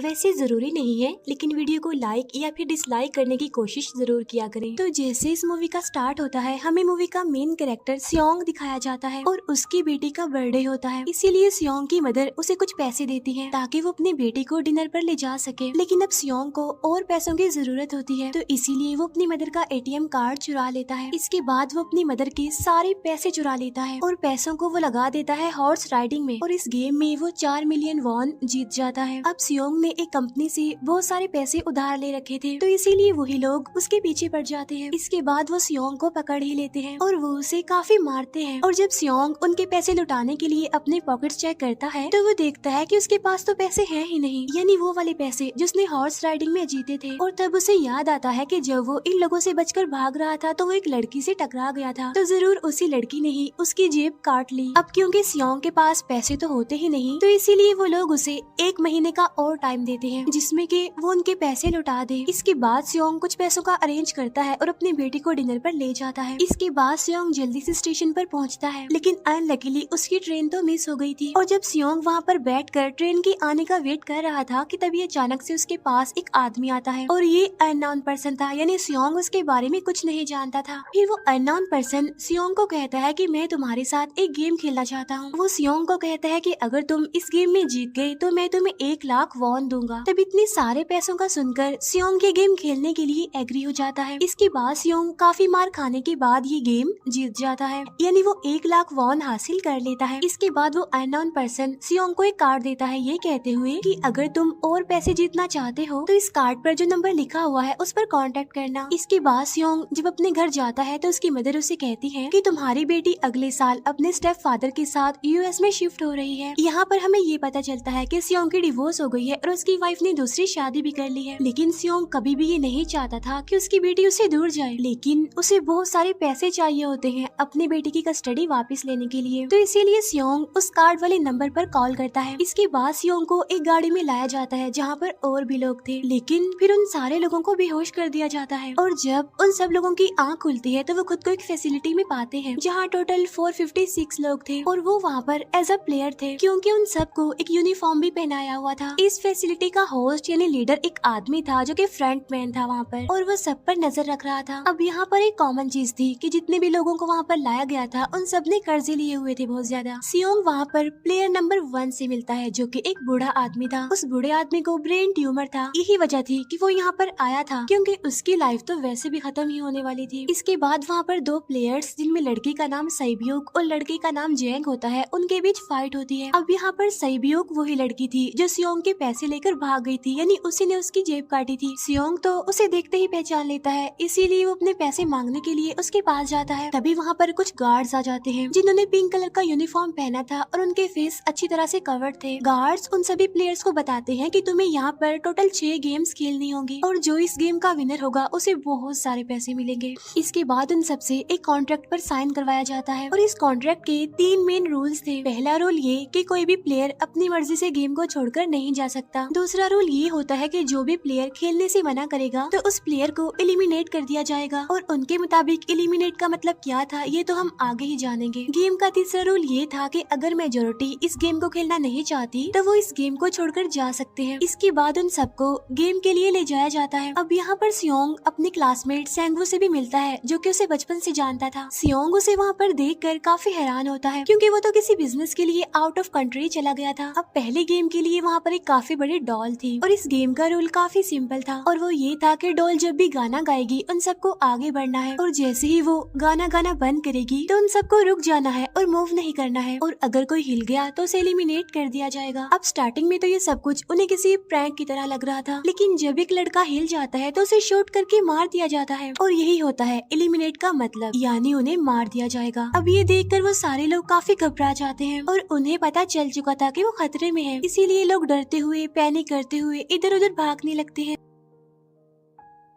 वैसे जरूरी नहीं है, लेकिन वीडियो को लाइक या फिर डिसलाइक करने की कोशिश जरूर किया करें। तो जैसे इस मूवी का स्टार्ट होता है, हमें मूवी का मेन कैरेक्टर सियोंग दिखाया जाता है और उसकी बेटी का बर्थडे होता है। इसीलिए सियोंग की मदर उसे कुछ पैसे देती है ताकि वो अपनी बेटी को डिनर पर ले जा सके। लेकिन अब सियोंग को और पैसों की जरूरत होती है, तो इसीलिए वो अपनी मदर का ATM कार्ड चुरा लेता है। इसके बाद वो अपनी मदर के सारे पैसे चुरा लेता है और पैसों को वो लगा देता है हॉर्स राइडिंग में, और इस गेम में वो 4 मिलियन वॉन जीत जाता है। अब सियोंग ने एक कंपनी से बहुत सारे पैसे उधार ले रखे थे, तो इसीलिए वही लोग उसके पीछे पड़ जाते हैं। इसके बाद वो सियोंग को पकड़ ही लेते हैं और वो उसे काफी मारते हैं। और जब सियोंग उनके पैसे लुटाने के लिए अपने पॉकेट्स चेक करता है, तो वो देखता है कि उसके पास तो पैसे हैं ही नहीं, यानी वो वाले पैसे जिसने हॉर्स राइडिंग में जीते थे। और तब उसे याद आता है कि जब वो इन लोगों से बचकर भाग रहा था तो वो एक लड़की से टकरा गया था, तो जरूर उसी लड़की ने ही उसकी जेब काट ली। अब क्योंकि सियोंग के पास पैसे तो होते ही नहीं, तो इसीलिए वो लोग उसे 1 महीने का और टाइम देते हैं जिसमें कि वो उनके पैसे लौटा दे। इसके बाद सियोंग कुछ पैसों का अरेंज करता है और अपनी बेटी को डिनर पर ले जाता है। इसके बाद सियोंग जल्दी से स्टेशन पर पहुंचता है, लेकिन अनलकीली उसकी ट्रेन तो मिस हो गई थी। और जब सियोंग वहां पर बैठकर ट्रेन के आने का वेट कर रहा था कि तभी अचानक से उसके पास एक आदमी आता है, और ये अननोन पर्सन था, यानी सियोंग उसके बारे में कुछ नहीं जानता था। फिर वो अननोन पर्सन सियोंग को कहता है कि मैं तुम्हारे साथ एक गेम खेलना चाहता हूँ। वो सियोंग को कहता है कि अगर तुम इस गेम में जीत गए तो मैं तुम्हें 1 लाख वॉन दूंगा। तब इतने सारे पैसों का सुनकर सियोंग ये गेम खेलने के लिए एग्री हो जाता है। इसके बाद सियोंग काफी मार खाने के बाद ये गेम जीत जाता है, यानी वो 1 लाख वॉन हासिल कर लेता है। इसके बाद वो अननोन पर्सन सियोंग को एक कार्ड देता है, ये कहते हुए कि अगर तुम और पैसे जीतना चाहते हो तो इस कार्ड पर जो नंबर लिखा हुआ है उस पर कांटेक्ट करना। इसके बाद सियोंग जब अपने घर जाता है तो उसकी मदर उसे कहती है कि तुम्हारी बेटी अगले साल अपने स्टेप फादर के साथ US में शिफ्ट हो रही है। यहाँ पर हमें ये पता चलता है कि सियोंग की डिवोर्स हो गई है और उसकी वाइफ ने दूसरी शादी भी कर ली है। लेकिन सियोंग कभी भी ये नहीं चाहता था कि उसकी बेटी उससे दूर जाए, लेकिन उसे बहुत सारे पैसे चाहिए होते हैं अपनी बेटी की कस्टडी वापस लेने के लिए, तो इसीलिए सियोंग उस कार्ड वाले नंबर पर कॉल करता है। इसके बाद सियोंग को एक गाड़ी में लाया जाता है जहाँ पर और भी लोग थे, लेकिन फिर उन सारे लोगों को बेहोश कर दिया जाता है। और जब उन सब लोगों की आँख खुलती है तो वो खुद को एक फैसिलिटी में पाते हैं जहाँ टोटल 456 लोग थे, और वो वहाँ पर एज अ प्लेयर थे क्योंकि उन सबको एक यूनिफॉर्म भी पहनाया हुआ था। इस फैसिलिटी का होस्ट यानी लीडर एक आदमी था जो कि फ्रंट मैन था वहाँ पर, और वो सब पर नजर रख रहा था। अब यहाँ पर एक कॉमन चीज थी कि जितने भी लोगों को वहाँ पर लाया गया था उन सब ने कर्जे लिए हुए थे बहुत ज्यादा। सियोंग वहाँ पर प्लेयर नंबर 1 से मिलता है जो कि एक बूढ़ा आदमी था। उस बूढ़े आदमी को ब्रेन ट्यूमर था, यही वजह थी कि वो यहाँ पर आया था क्योंकि उसकी लाइफ तो वैसे भी खत्म ही होने वाली थी। इसके बाद वहाँ पर 2 प्लेयर्स जिनमें लड़की का नाम सैब्यूक और लड़के का नाम जेंग होता है, उनके बीच फाइट होती है। अब यहाँ पर सैब्यूक वही लड़की थी जो सियोंग के पैसे लेकर भाग गई थी, यानी उसी ने उसकी जेब काटी थी। सियोंग तो उसे देखते ही पहचान लेता है, इसीलिए वो अपने पैसे मांगने के लिए उसके पास जाता है। तभी वहाँ पर कुछ गार्ड्स आ जाते हैं जिन्होंने पिंक कलर का यूनिफॉर्म पहना था और उनके फेस अच्छी तरह से कवर्ड थे। गार्ड्स उन सभी प्लेयर्स को बताते हैं कि तुम्हें यहाँ पर टोटल 6 गेम्स खेलनी होंगी और जो इस गेम का विनर होगा उसे बहुत सारे पैसे मिलेंगे। इसके बाद उन सबसे एक कॉन्ट्रैक्ट पर साइन करवाया जाता है, और इस कॉन्ट्रैक्ट के 3 मेन रूल्स थे। पहला रूल ये कि कोई भी प्लेयर अपनी मर्जी से गेम को छोड़कर नहीं जा सकता। दूसरा रूल ये होता है कि जो भी प्लेयर खेलने से मना करेगा तो उस प्लेयर को एलिमिनेट कर दिया जाएगा, और उनके मुताबिक एलिमिनेट का मतलब क्या था ये तो हम आगे ही जानेंगे। गेम का तीसरा रूल ये था कि अगर मेजोरिटी इस गेम को खेलना नहीं चाहती तो वो इस गेम को छोड़कर जा सकते हैं। इसके बाद उन सबको गेम के लिए ले जाया जाता है। अब यहाँ पर सियोंग अपने क्लासमेट सेंगवू से भी मिलता है जो कि उसे बचपन से जानता था। सियोंग उसे वहाँ पर देखकर काफी हैरान होता है क्योंकि वो तो किसी बिजनेस के लिए आउट ऑफ कंट्री चला गया था। अब पहले गेम के लिए वहाँ पर एक काफी बड़ी डॉल थी, और इस गेम का रूल काफी सिंपल था, और वो ये था कि डॉल जब भी गाना गाएगी उन सबको आगे बढ़ना है, और जैसे ही वो गाना गाना बंद करेगी तो उन सबको रुक जाना है और मूव नहीं करना है, और अगर कोई हिल गया तो उसे एलिमिनेट कर दिया जाएगा। अब स्टार्टिंग में तो ये सब कुछ उन्हें किसी प्रैंक की तरह लग रहा था, लेकिन जब एक लड़का हिल जाता है तो उसे शूट करके मार दिया जाता है, और यही होता है एलिमिनेट का मतलब, यानी उन्हें मार दिया जाएगा। अब ये देखकर वो सारे लोग काफी घबरा जाते हैं और उन्हें पता चल चुका था कि वो खतरे में है, इसीलिए लोग डरते हुए पैनिक करते हुए इधर उधर भागने लगते हैं।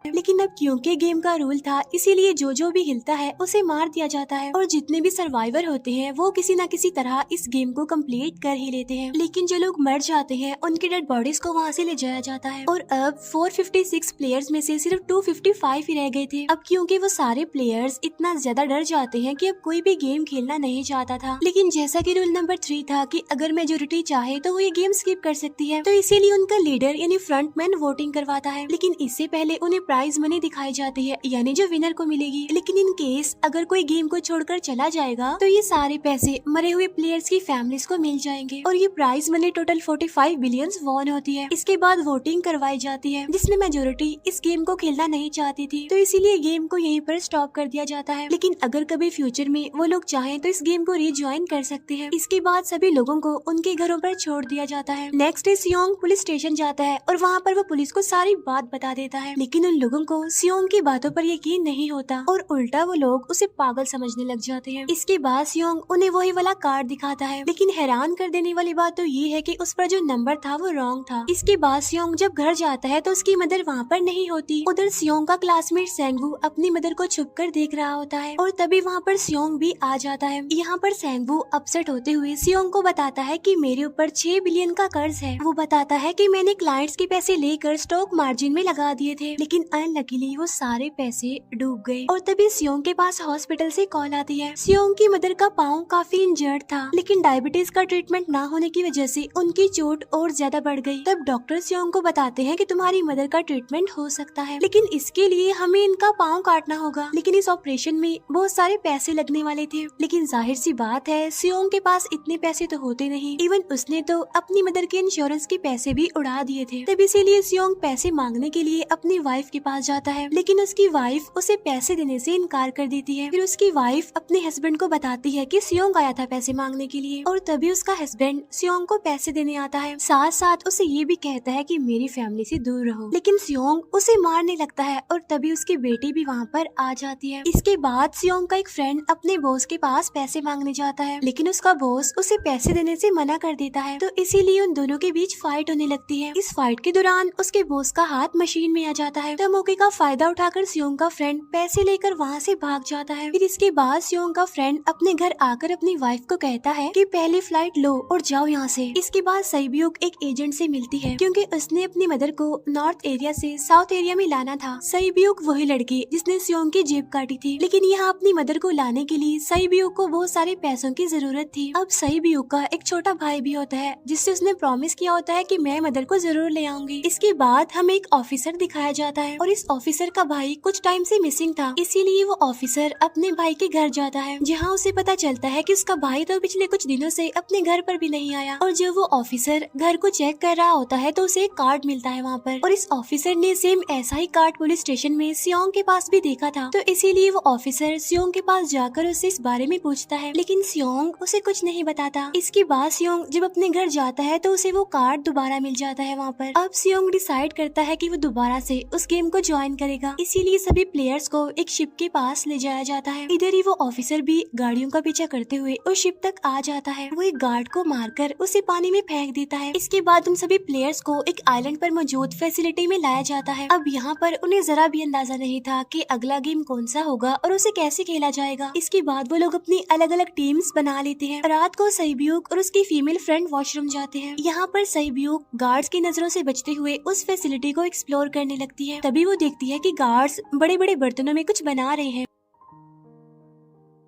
लेकिन अब क्योंकि गेम का रूल था, इसीलिए जो भी हिलता है उसे मार दिया जाता है और जितने भी सर्वाइवर होते हैं वो किसी न किसी तरह इस गेम को कंप्लीट कर ही लेते हैं। लेकिन जो लोग मर जाते हैं उनकी डेड बॉडीज को वहाँ से ले जाया जाता है और अब 456 प्लेयर्स में से सिर्फ 255 ही रह गए थे। अब क्योंकि वो सारे प्लेयर्स इतना ज्यादा डर जाते हैं कि अब कोई भी गेम खेलना नहीं चाहता था। लेकिन जैसा कि रूल नंबर 3 था कि अगर मेजोरिटी चाहे तो वो ये गेम स्किप कर सकती है, तो इसीलिए उनका लीडर यानी फ्रंटमैन वोटिंग करवाता है। लेकिन इससे पहले उन्हें प्राइज मनी दिखाई जाती है, यानी जो विनर को मिलेगी। लेकिन इन केस अगर कोई गेम को छोड़कर चला जाएगा तो ये सारे पैसे मरे हुए प्लेयर्स की फैमिलीज को मिल जाएंगे और ये prize money total 45 billion won होती है। इसके बाद वोटिंग करवाई जाती है जिसमें मेजोरिटी इस गेम को खेलना नहीं चाहती थी, तो इसीलिए गेम को यहीं पर स्टॉप कर दिया जाता है। लेकिन अगर कभी फ्यूचर में वो लोग चाहें तो इस गेम को रीज्वाइन कर सकते हैं। इसके बाद सभी लोगों को उनके घरों पर छोड़ दिया जाता है। नेक्स्ट डे सियोंग पुलिस स्टेशन जाता है और वहाँ पर वो पुलिस को सारी बात बता देता है। लेकिन उन लोगों को सियोंग की बातों पर यकीन नहीं होता और उल्टा वो लोग उसे पागल समझने लग जाते हैं। इसके बाद सियोंग उन्हें वही वाला कार्ड दिखाता है, लेकिन हैरान कर देने वाली बात तो ये है कि उस पर जो नंबर था वो रॉन्ग था। इसके बाद सियोंग जब घर जाता है तो उसकी मदर वहाँ पर नहीं होती। उधर सियोंग का क्लासमेट सेंगवू अपनी मदर को छुप कर देख रहा होता है और तभी वहाँ पर सियोंग भी आ जाता है। यहाँ पर सेंगवू अपसेट होते हुए सियोंग को बताता है कि मेरे ऊपर 6 बिलियन का कर्ज है। वो बताता है कि मैंने क्लाइंट्स के पैसे लेकर स्टॉक मार्जिन में लगा दिए थे, लेकिन अनलकीली वो सारे पैसे डूब गए। और तभी सियोंग के पास हॉस्पिटल से कॉल आती है। सियोंग की मदर का पाँव काफी इंजर्ड था, लेकिन डायबिटीज का ट्रीटमेंट ना होने की वजह से उनकी चोट और ज्यादा बढ़ गई। तब डॉक्टर सियोंग को बताते हैं कि तुम्हारी मदर का ट्रीटमेंट हो सकता है, लेकिन इसके लिए हमें इनका पाँव काटना होगा। लेकिन इस ऑपरेशन में बहुत सारे पैसे लगने वाले थे। लेकिन जाहिर सी बात है सियोंग के पास इतने पैसे तो होते नहीं। इवन उसने तो अपनी मदर के इंश्योरेंस के पैसे भी उड़ा दिए थे। तब इसीलिए सियोंग पैसे मांगने के लिए अपनी वाइफ के पास जाता है, लेकिन उसकी वाइफ उसे पैसे देने से इनकार कर देती है। फिर उसकी वाइफ अपने हस्बैंड को बताती है कि सियोंग आया था पैसे मांगने के लिए और तभी उसका हस्बैंड सियोंग को पैसे देने आता है। साथ साथ उसे ये भी कहता है कि मेरी फैमिली से दूर रहो। लेकिन सियोंग उसे मारने लगता है और तभी उसकी बेटी भी वहाँ पर आ जाती है। इसके बाद सियोंग का एक फ्रेंड अपने बॉस के पास पैसे मांगने जाता है, लेकिन उसका बॉस उसे पैसे देने से मना कर देता है, तो इसीलिए उन दोनों के बीच फाइट होने लगती है। इस फाइट के दौरान उसके बॉस का हाथ मशीन में आ जाता है, तो मौके का फायदा उठाकर सियोंग का फ्रेंड पैसे लेकर वहाँ से भाग जाता है। फिर इसके बाद सियोंग का फ्रेंड अपने घर आकर अपनी वाइफ को कहता है कि पहली फ्लाइट लो और जाओ यहाँ से। इसके बाद सईब्यूक एक एजेंट से मिलती है, क्योंकि उसने अपनी मदर को नॉर्थ एरिया से साउथ एरिया में लाना था। सईब्यूक वही लड़की जिसने सियोंग की जेब काटी थी, लेकिन यहाँ अपनी मदर को लाने के लिए सईब्यूक को बहुत सारे पैसों की जरूरत थी। अब सईब्यूक का एक छोटा भाई भी होता है जिससे उसने प्रॉमिस किया होता है कि मैं मदर को जरूर ले आऊंगी। इसके बाद हमें एक ऑफिसर दिखाया जाता है और इस ऑफिसर का भाई कुछ टाइम से मिसिंग था, इसीलिए वो ऑफिसर अपने भाई के घर जाता है, जहाँ उसे पता चलता है कि उसका भाई तो पिछले कुछ दिनों से अपने घर पर भी नहीं आया। और जब वो ऑफिसर घर को चेक कर रहा होता है तो उसे एक कार्ड मिलता है वहाँ पर, और इस ऑफिसर ने सेम ऐसा ही कार्ड पुलिस स्टेशन में सियोंग के पास भी देखा था, तो इसीलिए वो ऑफिसर सियोंग के पास जाकर उससे इस बारे में पूछता है, लेकिन सियोंग उसे कुछ नहीं बताता। इसके बाद सियोंग जब अपने घर जाता है तो उसे वो कार्ड दोबारा मिल जाता है वहाँ पर। अब सियोंग डिसाइड करता है कि वो दोबारा से उस गेम को ज्वाइन करेगा, इसीलिए सभी प्लेयर्स को एक शिप के पास ले जाया जाता है। इधर ही वो ऑफिसर भी गाड़ियों का पीछा करते हुए उस शिप तक आ जाता है। वो एक गार्ड को मारकर उसे पानी में फेंक देता है। इसके बाद उन सभी प्लेयर्स को एक आइलैंड पर मौजूद फैसिलिटी में लाया जाता है। अब यहाँ पर उन्हें जरा भी अंदाजा नहीं था कि अगला गेम कौन सा होगा और उसे कैसे खेला जाएगा। इसके बाद वो लोग अपनी अलग अलग टीम्स बना लेते हैं। रात को सईब्यूक और उसकी फीमेल फ्रेंड वॉशरूम जाते हैं। यहाँ पर सईब्यूक गार्ड्स की नजरों से बचते हुए उस फैसिलिटी को एक्सप्लोर करने लगती है। तभी वो देखती है कि गार्ड्स बड़े बड़े बर्तनों में कुछ बना रहे हैं,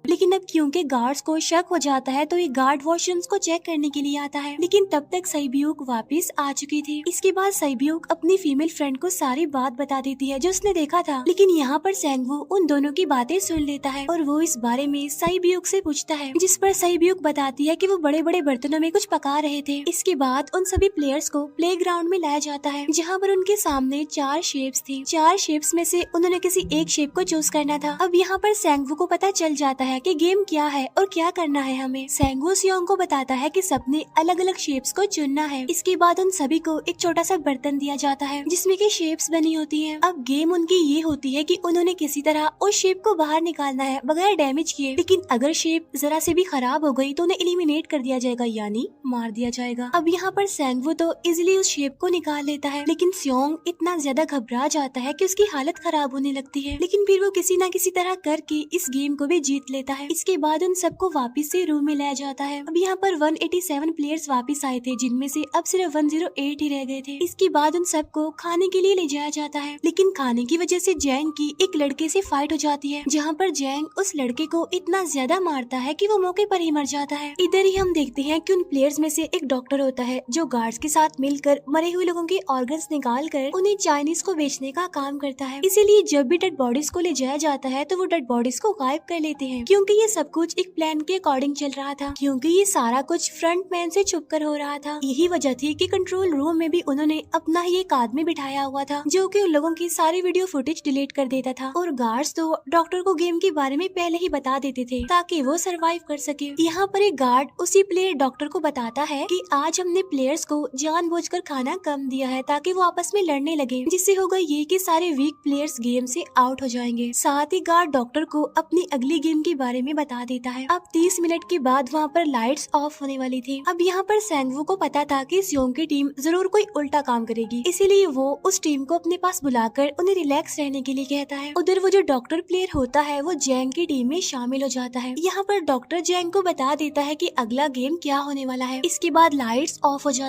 लेकिन अब क्योंकि गार्ड्स को शक हो जाता है तो ये गार्ड वॉशरूम्स को चेक करने के लिए आता है, लेकिन तब तक सईब्यूक वापस आ चुकी थी। इसके बाद सईब्यूक अपनी फीमेल फ्रेंड को सारी बात बता देती है जो उसने देखा था, लेकिन यहाँ पर सेंगवू उन दोनों की बातें सुन लेता है और वो इस बारे में सईब्यूक से पूछता है, जिस पर सईब्यूक बताती है कि वो बड़े बड़े बर्तनों में कुछ पका रहे थे। इसके बाद उन सभी प्लेयर्स को प्ले ग्राउंड में लाया जाता है, जहाँ पर उनके सामने 4 शेप्स थी। 4 शेप्स में से उन्होंने किसी एक शेप को चूज करना था। अब यहाँ पर सेंगवू को पता चल जाता है कि गेम क्या है और क्या करना है हमें। सेंगवू सियोंग को बताता है कि सबने अलग अलग शेप्स को चुनना है। इसके बाद उन सभी को एक छोटा सा बर्तन दिया जाता है जिसमें कि शेप्स बनी होती है। अब गेम उनकी ये होती है कि उन्होंने किसी तरह उस शेप को बाहर निकालना है बगैर डैमेज किए, लेकिन अगर शेप जरा से भी खराब हो गई तो उन्हें एलिमिनेट कर दिया जाएगा, यानी मार दिया जाएगा। अब यहाँ पर सेंगवू तो इजिली उस शेप को निकाल लेता है, लेकिन सियोंग इतना ज्यादा घबरा जाता है कि उसकी हालत खराब होने लगती है, लेकिन फिर वो किसी न किसी तरह करके इस गेम को भी जीत लेता है। इसके बाद उन सबको वापस से रूम में लाया जाता है। अब यहाँ पर 187 प्लेयर्स वापस आए थे, जिनमें से अब सिर्फ 108 ही रह गए थे। इसके बाद उन सबको खाने के लिए ले जाया जाता है, लेकिन खाने की वजह से जैंग की एक लड़के से फाइट हो जाती है, जहाँ पर जैंग उस लड़के को इतना ज्यादा मारता है कि वो मौके पर ही मर जाता है। इधर ही हम देखते हैं कि उन प्लेयर्स में से एक डॉक्टर होता है जो गार्ड्स के साथ मिलकर मरे हुए लोगों के ऑर्गन्स निकाल कर उन्हें चाइनीज को बेचने का काम करता है। इसीलिए जब भी डेड बॉडीज को ले जाया जाता है तो वो डेड बॉडीज को गायब कर लेते हैं, क्योंकि ये सब कुछ एक प्लान के अकॉर्डिंग चल रहा था, क्योंकि ये सारा कुछ फ्रंट मैन से छुप कर हो रहा था। यही वजह थी कि कंट्रोल रूम में भी उन्होंने अपना ही एक आदमी बिठाया हुआ था जो कि उन लोगों की सारी वीडियो फुटेज डिलीट कर देता था, और गार्ड्स तो डॉक्टर को गेम के बारे में पहले ही बता देते थे ताकि वो सरवाइव कर सके। यहाँ पर एक गार्ड उसी प्लेयर डॉक्टर को बताता है कि आज हमने प्लेयर्स को जानबूझकर खाना कम दिया है ताकि वो आपस में लड़ने लगे, जिससे होगा ये कि सारे वीक प्लेयर्स गेम से आउट हो जाएंगे। साथ ही गार्ड डॉक्टर को अपनी अगली गेम के बारे में बता देता है। अब 30 मिनट के बाद वहाँ पर लाइट्स ऑफ होने वाली थी। अब यहाँ पर सेंगवू को पता था कि सियोंग की टीम जरूर कोई उल्टा काम करेगी, इसीलिए वो उस टीम को अपने पास बुलाकर उन्हें रिलैक्स रहने के लिए कहता है। उधर वो जो डॉक्टर प्लेयर होता है वो जैंग की टीम में शामिल हो जाता है। यहाँ पर डॉक्टर जैंग को बता देता है कि अगला गेम क्या होने वाला है। इसके बाद लाइट्स ऑफ हो जाती